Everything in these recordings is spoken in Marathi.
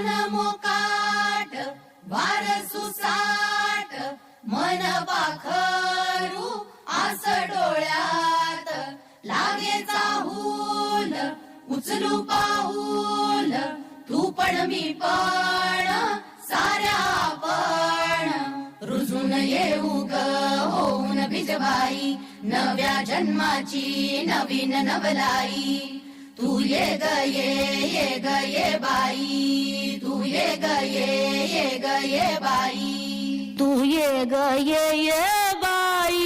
मोकाट वारसू साठ मन पाखरू आस डोळ्यात लागे चाहूल उचलू पाऊल तू पण मी पण साऱ्या आपण रुजून येऊ ग होऊन भिजबाई नव्या जन्माची नवीन नवलाई तू ये ग ये बाई तू ये ग ये बाई तू ये ग ये बाई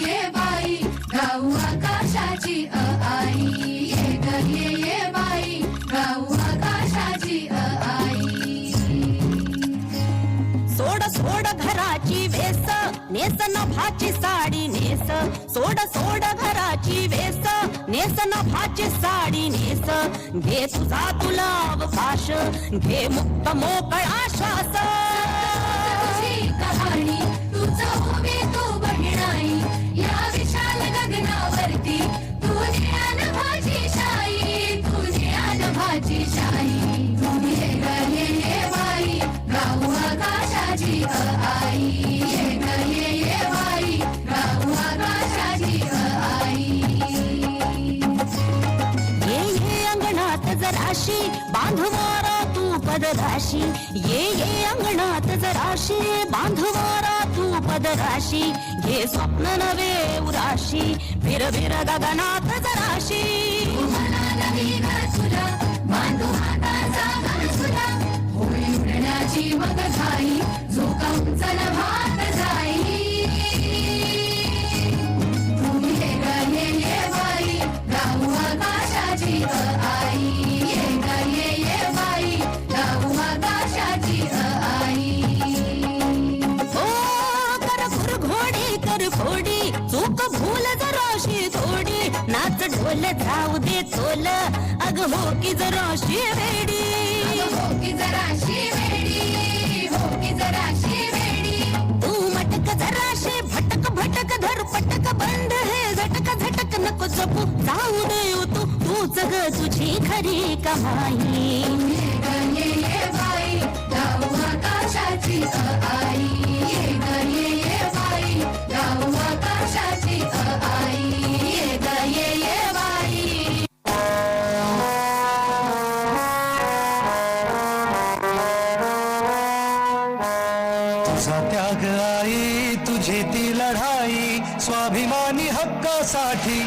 ये बाई गाऊ आकाशाची आई ये ग ये बाई गाऊ आकाशाची आई सोड सोड घराची वेस नेस नभाची साडी नेस सोड सोड घराची वेस नेस नभाची साडी नेस घे तुझा तुला अवकाश घे मुक्त मोकळा श्वास तुझी कहाणी तुझं उभी तू बहिणाई या विशाल गगनावरती तू ज्ञान भाजी शाई तू ज्ञान भाजी शाई तू ये बाई गाऊ आकाशाची आई ये बाई गाऊ आकाशाची आई ये अंगणात जराशी बांधवारा तू पदराशी ये अंगणात जराशी बांधवारा तू पदराशी घे स्वप्न नवे उराशी फिर फिर गगनात जराशी मनाला घर तुला बांधू हाताचा घर तुला होळी उडण्याची मग घाई झोकावून चल भात जाई तू ये बाई गाऊ आकाशाची आई ये बाई गाऊ आकाशाची आई ओ कर घोडी कर फोडी चूक भूल जराशी थोडी नाच ढोल जाऊ दे तोल अग हो की जराशी वेडी हो की जराशी वेडी तू मटक जराशी भटक भटक धर पटक बंद हे झटक झटक नको जपू जाऊ दे तूच ग तुझी खरी कमाई ये बाई गाऊ आकाशाची आई ये बाई गाऊ आकाशाची आई ये बाई तुझा त्याग आई तुझी ती लढाई स्वाभिमानी हक्कासाठी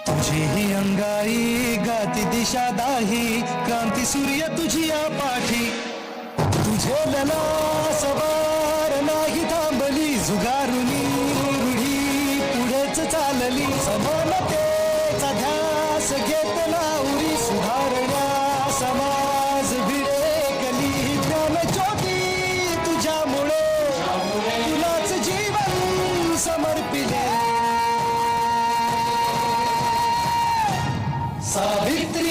तुझी ही अंगाई गाती दिशा दाही क्रांती सूर्य तुझी या पाठी तुझे लला सवार नाही थांबली जुगारुनी रूढी पुढेच चालली समानतेचा ध्यास घेत लावरी सुधारण्या समाज भिडेकली ज्ञान ज्योती तुझ्यामुळे तुलाच जीवन समर्पिले सावित्री